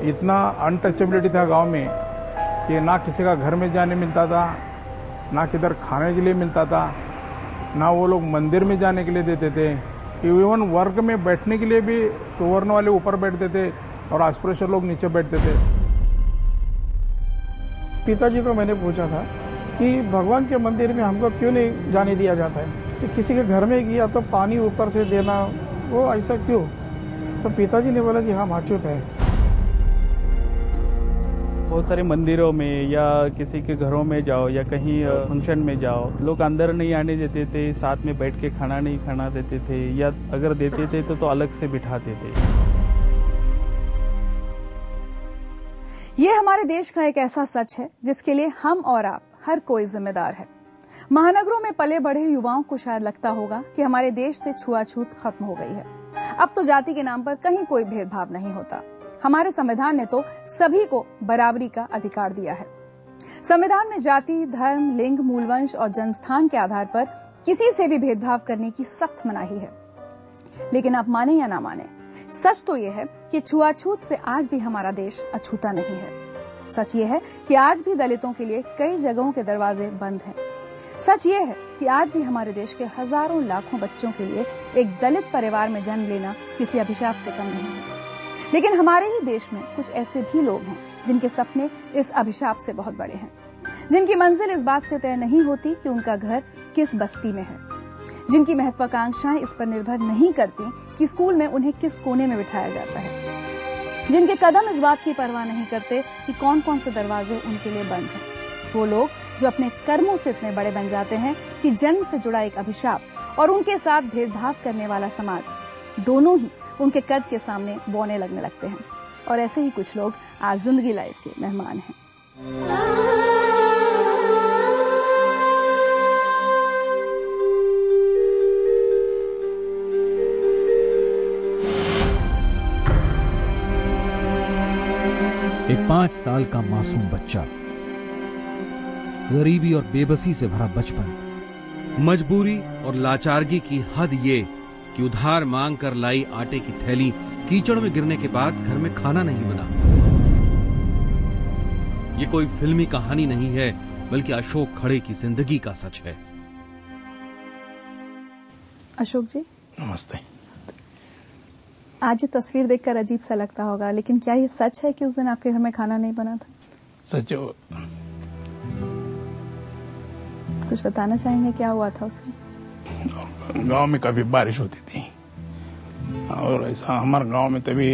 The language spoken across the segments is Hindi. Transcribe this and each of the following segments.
इतना अनटचेबिलिटी था गांव में कि ना किसी का घर में जाने मिलता था, ना किधर खाने के लिए मिलता था, ना वो लोग मंदिर में जाने के लिए देते थे। इवन वर्ग में बैठने के लिए भी सुवर्ण वाले ऊपर बैठते थे और अस्पृश्य लोग नीचे बैठते थे। पिताजी को मैंने पूछा था कि भगवान के मंदिर में हमको क्यों नहीं जाने दिया जाता है, कि किसी के घर में गया तो पानी ऊपर से देना, वो ऐसा क्यों? तो पिताजी ने बोला कि हम अछूत है। बहुत सारे मंदिरों में या किसी के घरों में जाओ या कहीं फंक्शन में जाओ, लोग अंदर नहीं आने देते थे, साथ में बैठ के खाना नहीं खाना देते थे, या अगर देते थे तो अलग से बिठाते थे। ये हमारे देश का एक ऐसा सच है जिसके लिए हम और आप हर कोई जिम्मेदार है। महानगरों में पले बढ़े युवाओं को शायद लगता होगा कि हमारे देश से छुआछूत खत्म हो गई है। अब तो जाति के नाम पर कहीं कोई भेदभाव नहीं होता। हमारे संविधान ने तो सभी को बराबरी का अधिकार दिया है। संविधान में जाति, धर्म, लिंग, मूलवंश और जन्मस्थान के आधार पर किसी से भी भेदभाव करने की सख्त मनाही है। लेकिन आप माने या ना माने, सच तो यह है कि छुआछूत से आज भी हमारा देश अछूता नहीं है। सच यह है कि आज भी दलितों के लिए कई जगहों के दरवाजे बंद हैं। सच यह है कि आज भी हमारे देश के हजारों लाखों बच्चों के लिए एक दलित परिवार में जन्म लेना किसी अभिशाप से कम नहीं है। लेकिन हमारे ही देश में कुछ ऐसे भी लोग हैं जिनके सपने इस अभिशाप से बहुत बड़े हैं, जिनकी मंजिल इस बात से तय नहीं होती कि उनका घर किस बस्ती में है, जिनकी महत्वाकांक्षाएं इस पर निर्भर नहीं करती कि स्कूल में उन्हें किस कोने में बिठाया जाता है, जिनके कदम इस बात की परवाह नहीं करते कि कौन कौन से दरवाजे उनके लिए बंद हैं। वो लोग जो अपने कर्मों से इतने बड़े बन जाते हैं कि जन्म से जुड़ा एक अभिशाप और उनके साथ भेदभाव करने वाला समाज, दोनों ही उनके कद के सामने बौने लगने लगते हैं। और ऐसे ही कुछ लोग आज जिंदगी लाइफ के मेहमान हैं। एक 5 साल का मासूम बच्चा, गरीबी और बेबसी से भरा बचपन, मजबूरी और लाचारगी की हद ये कि उधार मांग कर लाई आटे की थैली कीचड़ में गिरने के बाद घर में खाना नहीं बना। ये कोई फिल्मी कहानी नहीं है, बल्कि अशोक खड़े की जिंदगी का सच है। अशोक जी नमस्ते। आज ये तस्वीर देखकर अजीब सा लगता होगा, लेकिन क्या ये सच है कि उस दिन आपके घर में खाना नहीं बना था? सच है। कुछ बताना चाहेंगे क्या हुआ था उस दिन? गांव में कभी बारिश होती थी और ऐसा हमारे गांव में तभी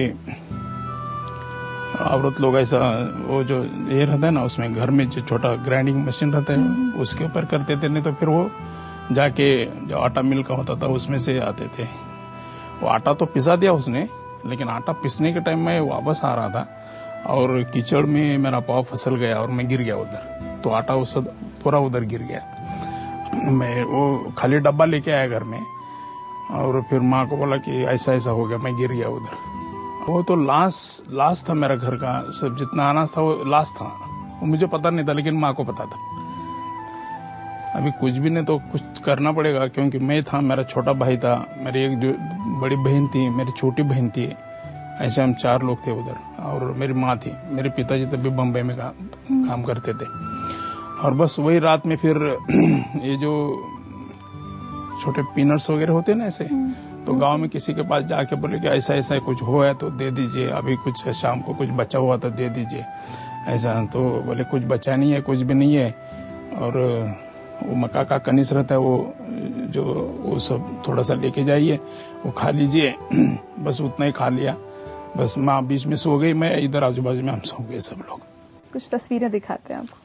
औरत लोग ऐसा वो जो ये रहता है ना, उसमें घर में जो छोटा ग्राइंडिंग मशीन रहता है उसके ऊपर करते थे, नहीं तो फिर वो जाके जो आटा मिल का होता था उसमें से आते थे। वो आटा तो पिसा दिया उसने, लेकिन आटा पिसने के टाइम में वापस आ रहा था और कीचड़ में मेरा पाँव फिसल गया और मैं गिर गया उधर, तो आटा उस पूरा उधर गिर गया। मैं वो खाली डब्बा लेके आया घर में और फिर माँ को बोला कि ऐसा ऐसा हो गया, मैं गिर गया उधर। वो तो लास्ट था मेरा घर का, सब जितना अनाज था वो लास्ट था, वो मुझे पता नहीं था लेकिन माँ को पता था। अभी कुछ भी नहीं तो कुछ करना पड़ेगा, क्योंकि मैं था, मेरा छोटा भाई था, मेरी एक जो बड़ी बहन थी, मेरी छोटी बहन थी, ऐसे हम 4 लोग थे उधर, और मेरी माँ थी। मेरे पिताजी तभी बम्बई में काम करते थे। और बस वही रात में फिर ये जो छोटे पीनट्स वगैरह होते हैं ना ऐसे, तो गांव में किसी के पास जाके बोले कि ऐसा ऐसा कुछ हुआ है तो दे दीजिए, अभी कुछ शाम को कुछ बचा हुआ तो दे दीजिए ऐसा। तो बोले कुछ बचा नहीं है, कुछ भी नहीं है। और वो मक्का का कनीस रहता है, वो सब थोड़ा सा लेके जाइए, वो खा लीजिए। बस उतना ही खा लिया। बस माँ बीच में सो गई, मैं इधर आजू बाजू में हम सो गए सब लोग। कुछ तस्वीरें दिखाते हैं आपको।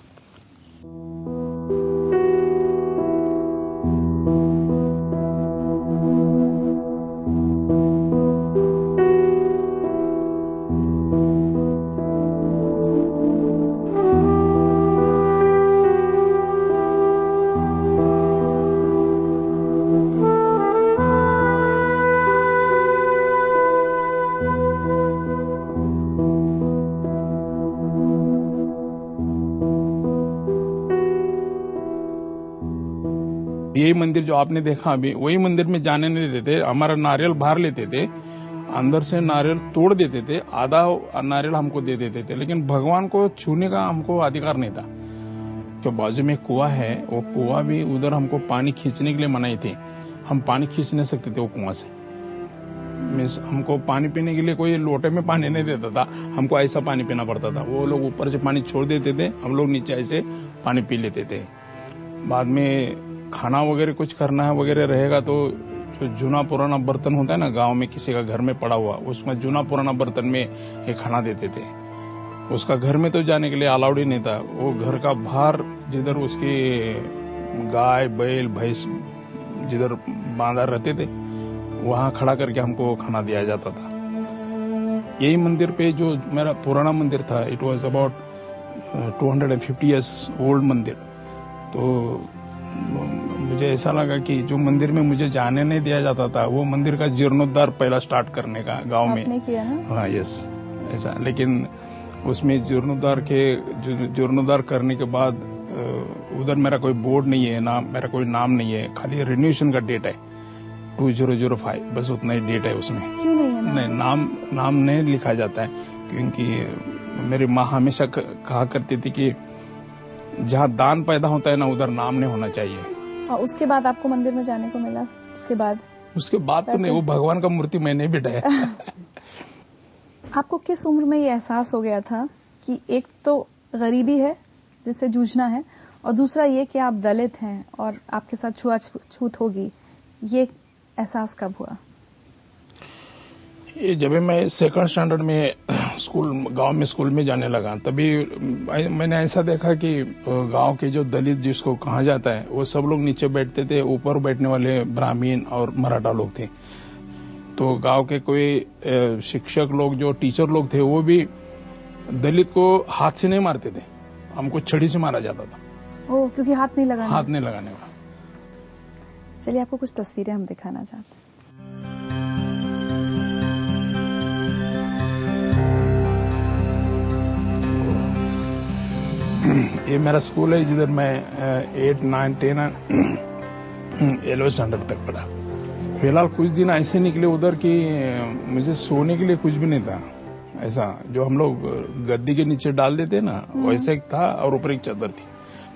यही मंदिर जो आपने देखा अभी, वही मंदिर में जाने नहीं देते, हमारा नारियल बाहर लेते थे अंदर से नारियल तोड़ देते थे, आधा नारियल हमको दे देते थे, लेकिन भगवान को छूने का हमको अधिकार नहीं था। जो बाजू में कुआं है, वो कुआं भी उधर हमको पानी खींचने के लिए मनाई थी। हम पानी खींच नहीं सकते थे वो कुआं से। हमको पानी पीने के लिए कोई लोटे में पानी नहीं देता था, हमको ऐसा पानी पीना पड़ता था। वो लोग ऊपर से पानी छोड़ देते थे, हम लोग नीचे ऐसे पानी पी लेते थे। बाद में खाना वगैरह कुछ करना है वगैरह रहेगा तो जो जूना पुराना बर्तन होता है ना, गांव में किसी का घर में पड़ा हुआ, उसमें जूना पुराना बर्तन में ये खाना देते थे। उसका घर में तो जाने के लिए अलाउड ही नहीं था। वो घर का बाहर जिधर उसकी गाय बैल भैंस जिधर बांधा रहते थे, वहां खड़ा करके हमको खाना दिया जाता था। यही मंदिर पे जो मेरा पुराना मंदिर था, it was about 250 years old मंदिर। तो मुझे ऐसा लगा कि जो मंदिर में मुझे जाने नहीं दिया जाता था, वो मंदिर का जीर्णोद्धार पहला स्टार्ट करने का गांव में आपने किया ना? हाँ, यस, ऐसा। लेकिन उसमें जीर्णोद्धार करने के बाद उधर मेरा कोई बोर्ड नहीं है, ना मेरा कोई नाम नहीं है, खाली रिन्यूएशन का डेट है 2005, बस उतना ही डेट है उसमें। क्यों नहीं है? नहीं, नाम नहीं लिखा जाता है, क्योंकि मेरी माँ हमेशा कहा करती थी कि जहाँ दान पैदा होता है ना, उधर नाम नहीं होना चाहिए। और उसके बाद आपको मंदिर में जाने को मिला? उसके बाद तो नहीं, वो भगवान का मूर्ति मैंने बिठाया। आपको किस उम्र में ये एहसास हो गया था कि एक तो गरीबी है जिससे जूझना है, और दूसरा ये कि आप दलित हैं और आपके साथ छूआछूत होगी? ये एहसास कब हुआ? ये जब मैं सेकंड स्टैंडर्ड में गांव में स्कूल में जाने लगा, तभी मैंने ऐसा देखा कि गांव के जो दलित जिसको कहा जाता है, वो सब लोग नीचे बैठते थे, ऊपर बैठने वाले ब्राह्मण और मराठा लोग थे। तो गांव के कोई शिक्षक लोग, जो टीचर लोग थे, वो भी दलित को हाथ से नहीं मारते थे, हमको छड़ी से मारा जाता था। ओह, क्योंकि हाथ नहीं लगाने का। चलिए, आपको कुछ तस्वीरें हम दिखाना चाहते हैं। ये मेरा स्कूल है जिधर मैं 8, 9, 10 11 स्टैंडर्ड तक पढ़ा। फिलहाल कुछ दिन ऐसे निकले उधर कि मुझे सोने के लिए कुछ भी नहीं था। ऐसा जो हम लोग गद्दी के नीचे डाल देते ना, वैसे था, और ऊपर एक चादर थी।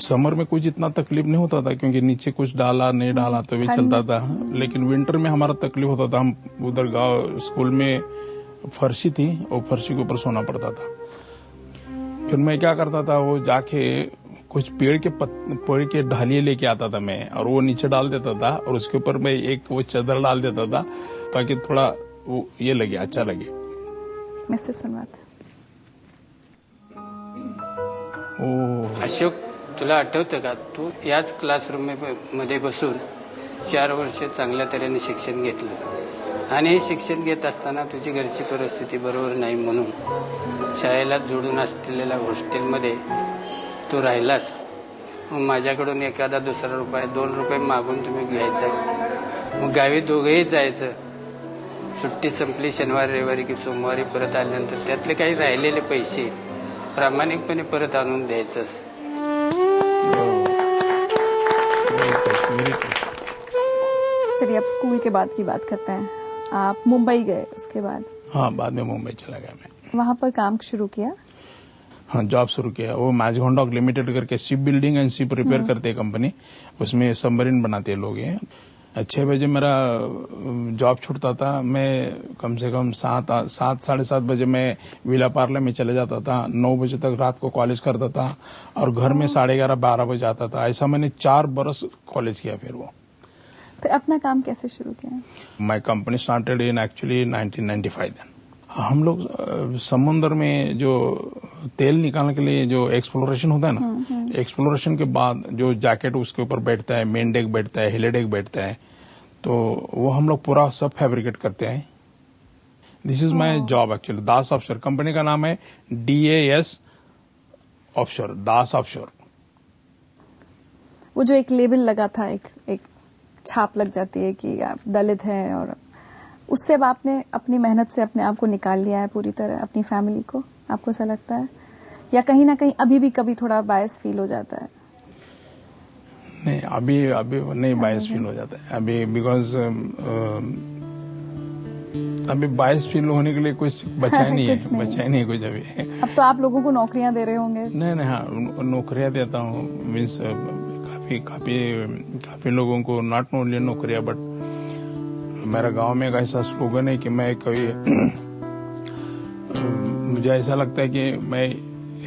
समर में कुछ इतना तकलीफ नहीं होता था, क्योंकि नीचे कुछ डाला नहीं डाला तो भी चलता था। लेकिन विंटर में हमारा तकलीफ होता था। हम उधर गाँव स्कूल में फर्शी थी, और फर्शी के ऊपर सोना पड़ता था। फिर मैं क्या करता था, वो जाके कुछ पेड़ के ढालिए लेके आता था मैं, और वो नीचे डाल देता था, और उसके ऊपर मैं एक वो चादर डाल देता था, ताकि थोड़ा वो ये लगे, अच्छा लगे। मैसेज सुनवाते। अशोक, तुला आठवतं का, तू याच क्लासरूम मध्ये बसून 4 वर्ष चांगल्या तऱ्हेने शिक्षण घेतलं, आणि हे शिक्षण घेत असताना तुझी घरची परिस्थिती बरोबर नाही म्हणून शाळेला जोडून असलेल्या हॉस्टेलमध्ये तू राहिलास. मग माझ्याकडून एखादा दुसरा रुपये 2 रुपये मागून तुम्ही घ्यायचा. मग गावी दोघेही जायचं. सुट्टी संपली शनिवार रविवारी की सोमवारी परत आल्यानंतर त्यातले काही राहिलेले पैसे प्रामाणिकपणे परत आणून द्यायचं. चलिए, अब स्कूल के बाद की बात करते हैं। आप मुंबई गए उसके बाद? हाँ, बाद में मुंबई चला गया मैं। वहां पर काम शुरू किया? हाँ, जॉब शुरू किया। वो मैजगॉन्डॉक लिमिटेड करके ship building and ship repair करते हैं कंपनी, उसमें सबमरीन बनाते हैं लोग। 6 बजे मेरा जॉब छूटता था। मैं कम से कम 7, 7:30 बजे मैं विला पार्ले में चले जाता था। 9 बजे तक रात को कॉलेज करता था, और घर में 11:30, 12 बजे आता था। ऐसा मैंने 4 बरस कॉलेज किया। फिर अपना काम कैसे शुरू किया? My company started in actually 1995। हम लोग समुद्र में जो तेल निकालने के लिए जो एक्सप्लोरेशन होता है ना, एक्सप्लोरेशन के बाद जो जैकेट उसके ऊपर बैठता है, मेन डेक बैठता है, हेलीडेक बैठता है, तो वो हम लोग पूरा सब फैब्रिकेट करते हैं। This is my job actually. Das offshore company का नाम है, DAS ऑफशोर, दास ऑफशोर। वो जो एक लेबल लगा था, एक छाप लग जाती है कि आप दलित हैं, और उससे अब आपने अपनी मेहनत से अपने आप को निकाल लिया है पूरी तरह, अपनी फैमिली को? आपको ऐसा लगता है, या कहीं ना कहीं अभी भी कभी थोड़ा बायस फील हो जाता है? नहीं, अभी नहीं बायस फील हो जाता है अभी, बिकॉज अभी 22 फील होने के लिए कुछ बचा नहीं है, कुछ नहीं। बचा ही नहीं कुछ अभी। अब तो आप लोगों को नौकरियां दे रहे होंगे। नहीं, हाँ, नौकरियां देता हूँ। मीन्स काफी लोगों को नॉट ओनली नौकरियां, बट मेरा गांव में एक ऐसा स्लोगन है कि मैं कभी मुझे ऐसा लगता है कि मैं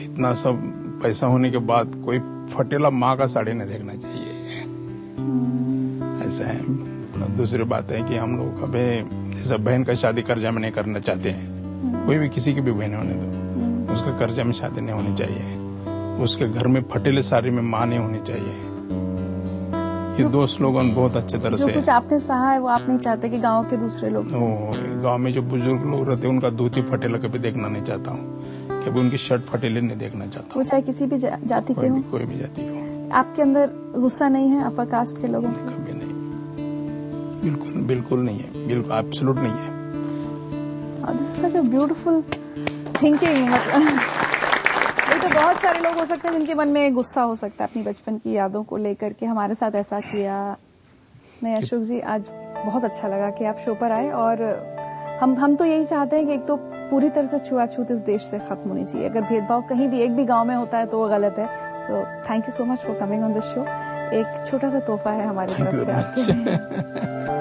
इतना सब पैसा होने के बाद कोई फटेला माँ का साड़ी नहीं देखना चाहिए, ऐसा है। दूसरी बात है कि हम लोग कभी जैसे बहन का शादी कर्जा में नहीं करना चाहते हैं, कोई भी किसी की भी बहन होने दो, उसका कर्जा में शादी नहीं होनी चाहिए, उसके घर में फटेले साड़ी में माँ नहीं होनी चाहिए। ये दो स्लोगन बहुत अच्छे तरह से, जो कुछ आपने सहा है वो आप नहीं चाहते कि गांव के दूसरे लोग गांव में जो बुजुर्ग लोग रहते हैं उनका धोती फटेला कभी देखना नहीं चाहता हूँ, कभी उनकी शर्ट फटेले नहीं देखना चाहता हूँ, वो चाहे किसी भी जाति के हो, कोई भी जाति हो। आपके अंदर गुस्सा नहीं है अपर कास्ट के लोगों को? कभी नहीं, बिल्कुल नहीं है, बिल्कुल एब्सोल्यूट नहीं है। This is such a beautiful thinking. मतलब ये तो बहुत सारे लोग हो सकते हैं जिनके मन में गुस्सा हो सकता है अपनी बचपन की यादों को लेकर के, हमारे साथ ऐसा किया। नहीं अशोक जी, आज बहुत अच्छा लगा कि आप शो पर आए, और हम तो यही चाहते हैं कि एक तो पूरी तरह से छुआछूत इस देश से खत्म होनी चाहिए। अगर भेदभाव कहीं भी एक भी गांव में होता है तो वो गलत है। So thank you so much for coming on this show. एक छोटा सा तोहफा है हमारी तरफ से आपके लिए।